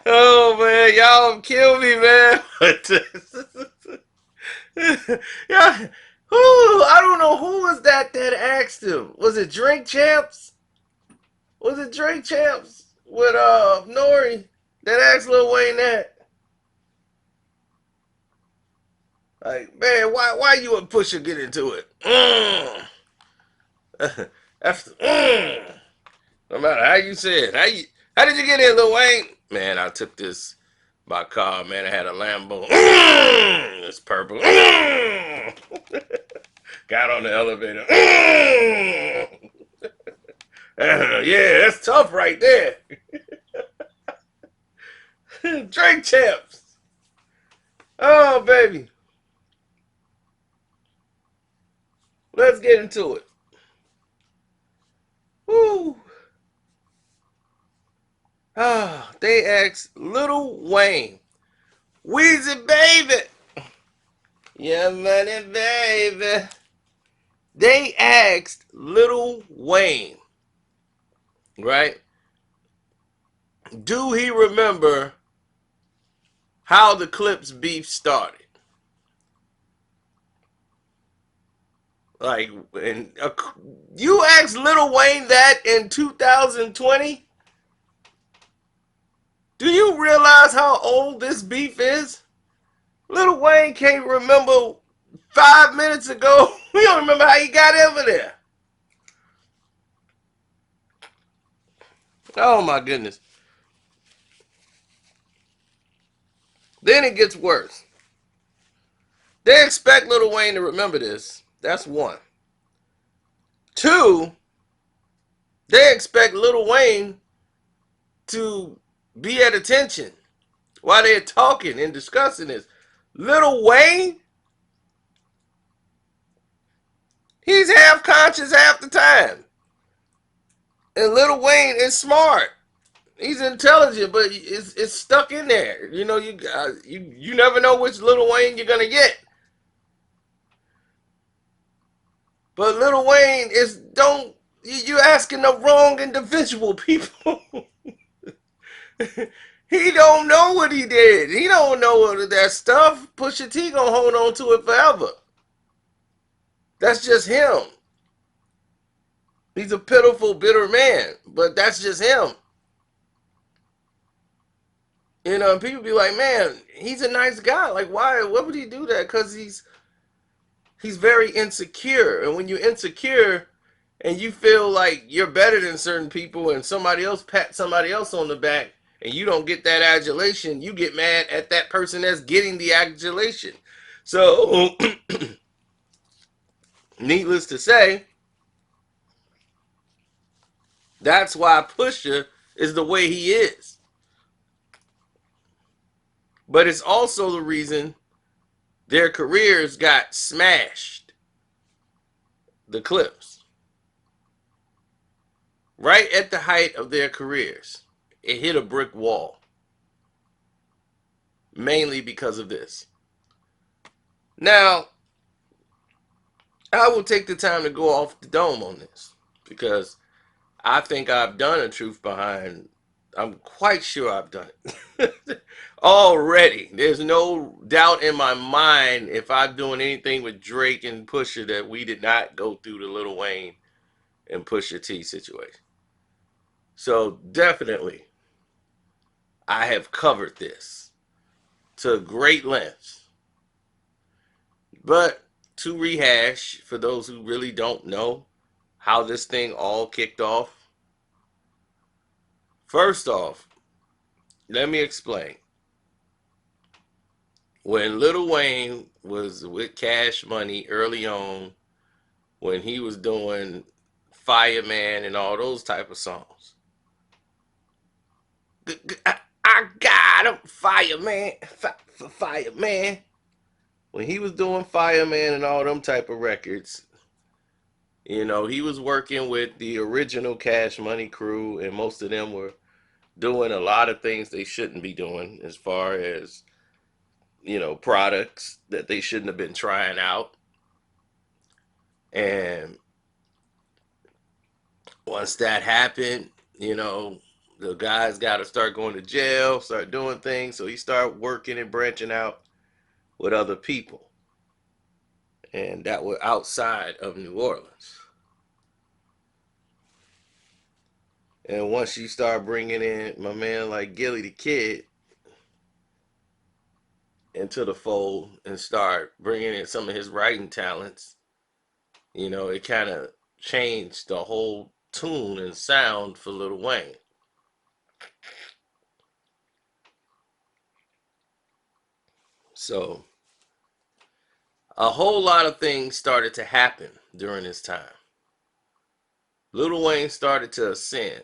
Oh man, y'all kill me, man. Yeah, who? I don't know who was that asked him. Was it Drink Champs? Was it Drink Champs with Nori that asked Lil Wayne that? Like, man, why you and Pusha get into it? That's no matter how you say it. How did you get in, Lil Wayne? Man, I took this my car, man. I had a Lambo. It's purple. Got on the elevator. Yeah, that's tough right there. Drink Champs. Oh baby. Let's get into it. Woo. Ah, they asked Lil Wayne, Weezy baby. Yeah, money baby. They asked Lil Wayne, right? Do he remember how the Clips beef started? Like, and you asked Lil Wayne that in 2020? Do you realize how old this beef is? Lil Wayne can't remember 5 minutes ago. We don't remember how he got over there. Oh my goodness. Then it gets worse. They expect Lil Wayne to remember this. That's one. Two, they expect Lil Wayne to be at attention while they're talking and discussing this. Lil Wayne, he's half conscious half the time. And Lil Wayne is smart. He's intelligent, but it's stuck in there. You know, you never know which Lil Wayne you're gonna get. But Lil Wayne is don't you asking the wrong individual, people. He don't know what he did. He don't know that stuff. Pusha T gonna hold on to it forever. That's just him. He's a pitiful, bitter man, but that's just him. You know, and people be like, man, he's a nice guy. Like, why? What would he do that? Because he's very insecure, and when you're insecure and you feel like you're better than certain people, and somebody else pat somebody else on the back, and you don't get that adulation, you get mad at that person that's getting the adulation. So, needless to say, that's why Pusha is the way he is. But it's also the reason their careers got smashed. The Clips. Right at the height of their careers, it hit a brick wall. Mainly because of this. Now, I will take the time to go off the dome on this because I think I've done a truth behind. I'm quite sure I've done it already. There's no doubt in my mind if I'm doing anything with Drake and Pusha that we did not go through the Lil Wayne and Pusha T situation. So definitely, I have covered this to great lengths. But to rehash, for those who really don't know how this thing all kicked off, first off, let me explain. When Lil Wayne was with Cash Money early on, when he was doing Fireman and all those type of songs, I got him, Fireman, Fireman. When he was doing Fireman and all them type of records, you know, he was working with the original Cash Money crew, and most of them were doing a lot of things they shouldn't be doing as far as, you know, products that they shouldn't have been trying out. And Once that happened, you know, the guys got to start going to jail, start doing things. So he started working and branching out with other people, and that were outside of New Orleans. And once you start bringing in my man like Gilly the Kid into the fold and start bringing in some of his writing talents, you know, it kind of changed the whole tune and sound for Lil Wayne. So a whole lot of things started to happen during this time. Lil Wayne started to ascend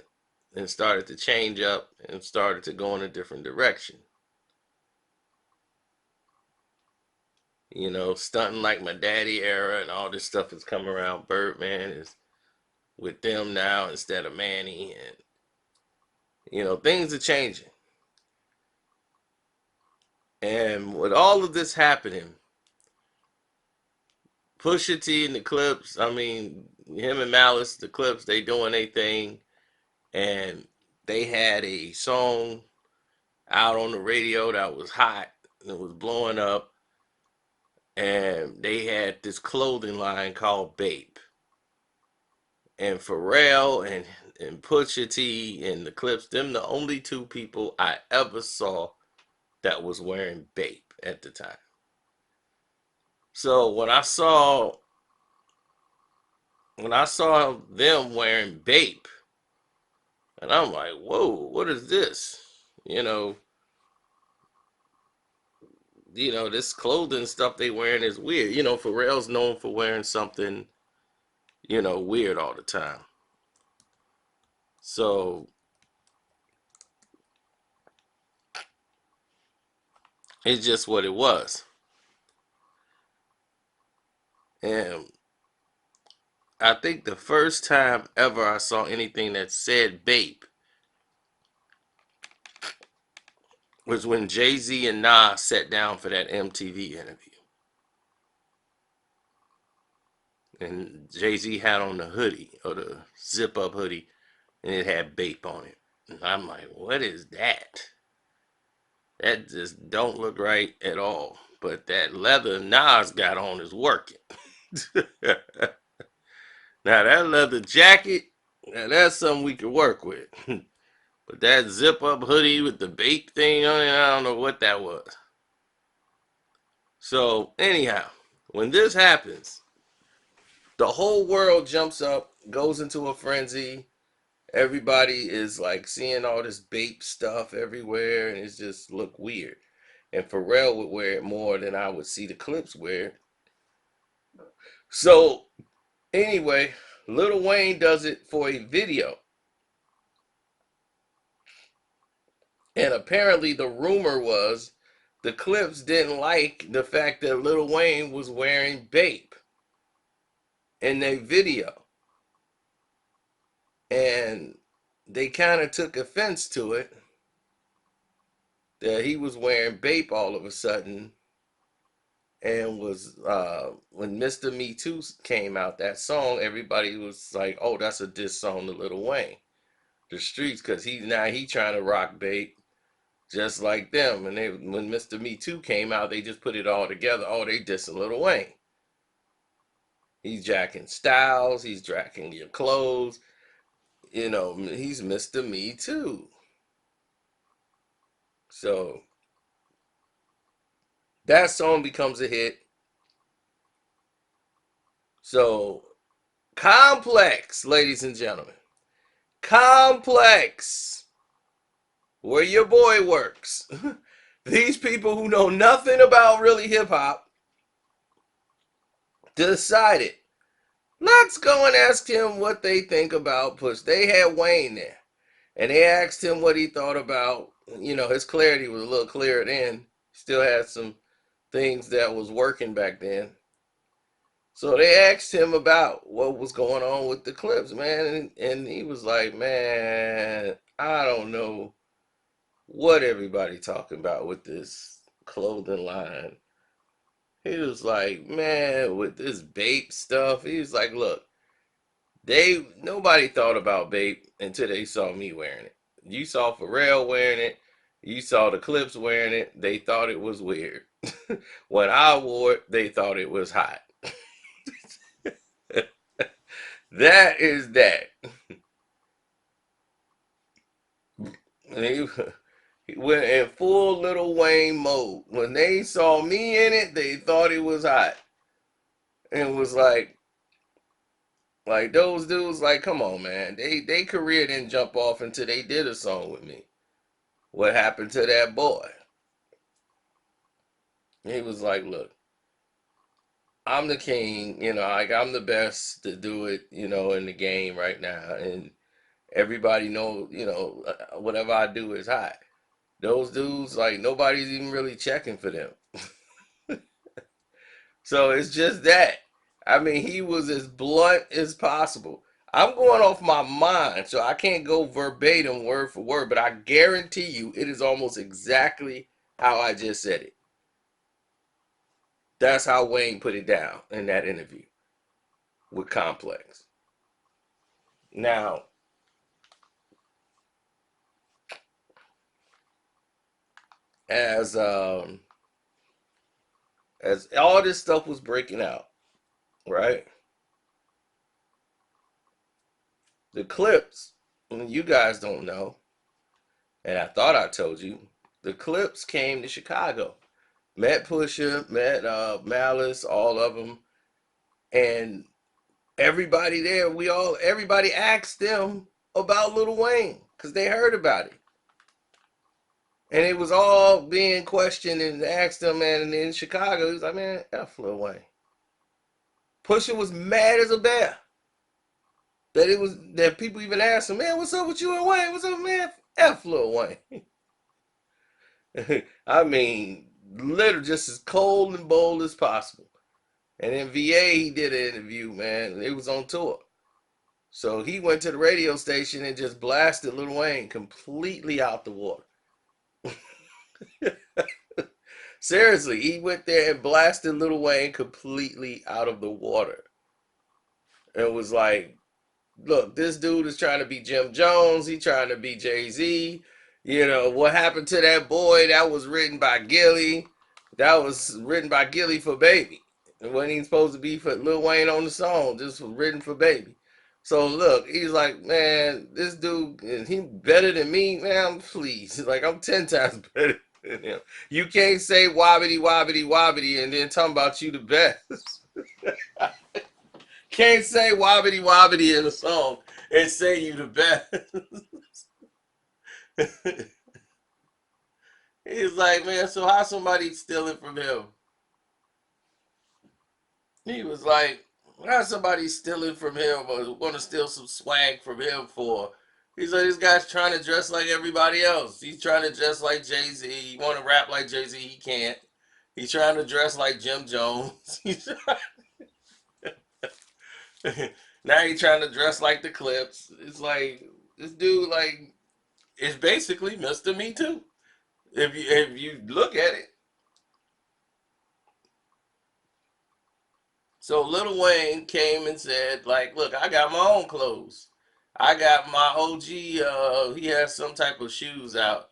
and started to change up and started to go in a different direction. You know, stunting like my daddy era and all this stuff is coming around. Birdman is with them now instead of Manny, and you know, things are changing. And with all of this happening, Pusha T and the Clips, I mean, him and Malice, the Clips, they doing their thing, and they had a song out on the radio that was hot and it was blowing up, and they had this clothing line called BAPE. And Pharrell and Pusha T and the Clips, them the only two people I ever saw that was wearing BAPE at the time. So when I saw them wearing BAPE, and I'm like, whoa, what is this? You know, this clothing stuff they wearing is weird. You know, Pharrell's known for wearing something, weird all the time. So it's just what it was. And I think the first time ever I saw anything that said BAPE was when Jay-Z and Nas sat down for that MTV interview. And Jay-Z had on the hoodie or the zip up hoodie and it had BAPE on it. And I'm like, what is that? That just don't look right at all. But that leather Nas got on is working. Now that leather jacket, now that's something we can work with. But that zip up hoodie with the BAPE thing on it, I don't know what that was. So anyhow, when this happens, the whole world jumps up, goes into a frenzy. Everybody is like seeing all this BAPE stuff everywhere, and it just look weird. And Pharrell would wear it more than I would see the Clips wear. So anyway, Lil Wayne does it for a video. And apparently the rumor was the Clips didn't like the fact that Lil Wayne was wearing BAPE in their video. And they kind of took offense to it that he was wearing BAPE all of a sudden, and was when Mr. Me Too came out, that song, everybody was like, oh, that's a diss song to Lil Wayne. The streets, because he trying to rock BAPE just like them. And when Mr. Me Too came out, they just put it all together. Oh, they dissing Lil Wayne. He's jacking styles, he's jacking your clothes. He's Mr. Me Too. So that song becomes a hit. So Complex, ladies and gentlemen. Complex, where your boy works. These people who know nothing about really hip hop decided, let's go and ask him what they think about Push. They had Wayne there, and they asked him what he thought about. His clarity was a little clearer then. Still had some things that was working back then. So they asked him about what was going on with the Clips, man, and he was like, man, I don't know what everybody talking about with this clothing line. He was like, man, with this BAPE stuff, he was like, look, Nobody thought about BAPE until they saw me wearing it. You saw Pharrell wearing it. You saw the Clips wearing it. They thought it was weird. When I wore it, they thought it was hot. That is that. He, he went in full Lil Wayne mode. When they saw me in it, they thought it was hot. And was like those dudes, like, come on, man. They career didn't jump off until they did a song with me. What happened to that boy? He was like, look, I'm the king, like I'm the best to do it, in the game right now. And everybody know, whatever I do is hot. Those dudes, like nobody's even really checking for them. So it's just that. I mean, he was as blunt as possible. I'm going off my mind, so I can't go verbatim word for word, but I guarantee you it is almost exactly how I just said it. That's how Wayne put it down in that interview with Complex. Now, as as all this stuff was breaking out, right? The Clips, you guys don't know, and I thought I told you, the Clips came to Chicago, met Pusha, met Malice, all of them, and everybody there, everybody asked them about Lil Wayne because they heard about it. And it was all being questioned and asked them, man. And in Chicago, he was like, man, F Lil Wayne. Pusha was mad as a bear that people even asked him, man, what's up with you and Wayne? What's up, man? F Lil Wayne. I mean, literally just as cold and bold as possible. And in VA, he did an interview, man. It was on tour. So he went to the radio station and just blasted Lil Wayne completely out the water. Seriously, he went there and blasted Lil Wayne completely out of the water. It was like, look, this dude is trying to be Jim Jones. He trying to be Jay-Z. What happened to that boy? That was written by Gilly. That was written by Gilly for Baby. It wasn't even supposed to be for Lil Wayne on the song. Just written for Baby. So look, he's like, man, this dude, he better than me, man. Please, like I'm 10 times better than him. You can't say wobbity wobbity wobbity and then talk about you the best. Can't say wobbity wobbity in a song and say you the best. He's like, man, so how somebody stealing from him? He was like, how somebody stealing from him or want to steal some swag from him for? He's like, this guy's trying to dress like everybody else. He's trying to dress like Jay-Z. He want to rap like Jay-Z. He can't. He's trying to dress like Jim Jones. Now he's trying to dress like the Clips. It's like, this dude, like, is basically Mr. Me Too. If you look at it. So Lil Wayne came and said, like, look, I got my own clothes. I got my OG, he has some type of shoes out.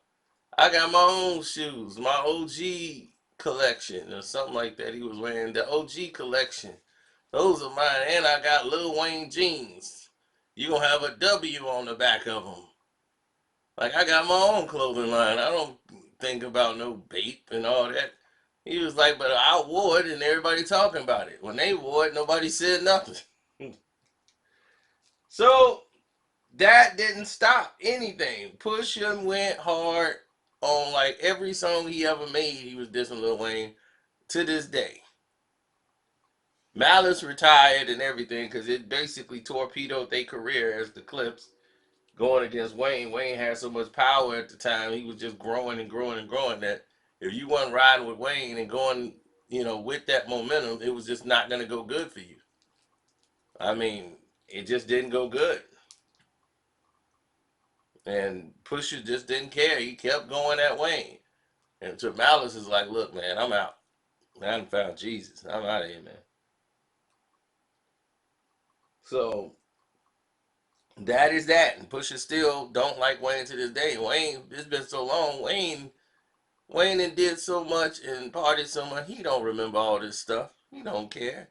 I got my own shoes, my OG collection or something like that. He was wearing the OG collection. Those are mine. And I got Lil Wayne jeans. You gonna have a W on the back of them. Like I got my own clothing line. I don't think about no BAPE and all that. He was like, but I wore it and everybody talking about it. When they wore it, nobody said nothing. So that didn't stop anything. Pusha went hard on like every song he ever made. He was dissing Lil Wayne to this day. Malice retired and everything because it basically torpedoed their career as the Clips going against Wayne. Wayne had so much power at the time. He was just growing and growing and growing that if you weren't riding with Wayne and going, with that momentum, it was just not going to go good for you. I mean, it just didn't go good. And Pusha just didn't care. He kept going at Wayne. And to Malice is like, look, man, I'm out. I haven't found Jesus. I'm out of here, man. So that is that. And Pusha still don't like Wayne to this day. Wayne, it's been so long. Wayne and did so much and partied so much. He don't remember all this stuff. He don't care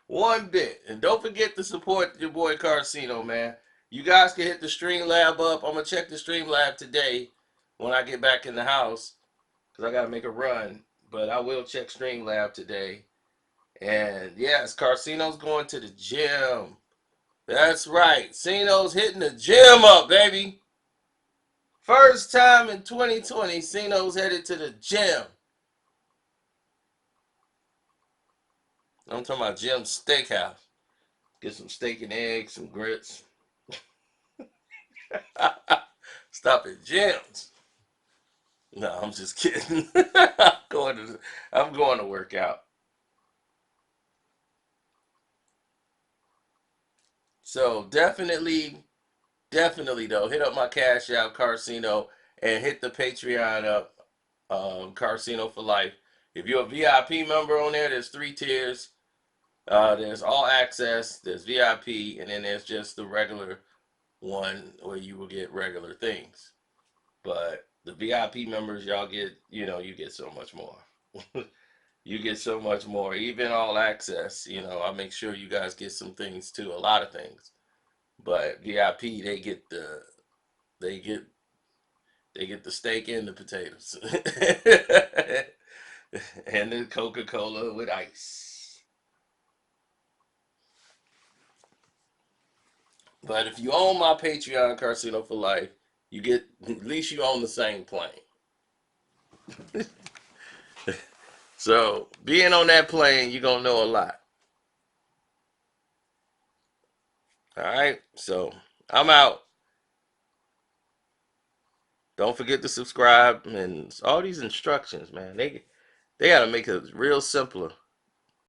one bit. And don't forget to support your boy Carcino, man. You guys can hit the Streamlab up. I'm gonna check the Streamlab today when I get back in the house because I gotta make a run. But I will check Streamlab today. And yes, Carcino's going to the gym. That's right. Cino's hitting the gym up, baby. First time in 2020, Cino's headed to the gym. I'm talking about Jim Steakhouse. Get some steak and eggs, some grits. Stop at Jim's. No, I'm just kidding. I'm going to work out. So definitely though, hit up my Cash App Carcino and hit the Patreon up, Carcino for Life. If you're a VIP member on there, there's 3 tiers. There's all access, there's VIP, and then there's just the regular one where you will get regular things. But the VIP members, y'all get, you get so much more. You get so much more, even all access. I make sure you guys get some things too, a lot of things. But VIP, they get they get the steak and the potatoes, and the Coca-Cola with ice. But if you own my Patreon, Carcino for Life, you get at least you own the same plane. So being on that plane, you're gonna know a lot. All right. So I'm out. Don't forget to subscribe and all these instructions, man. They gotta make it real simpler.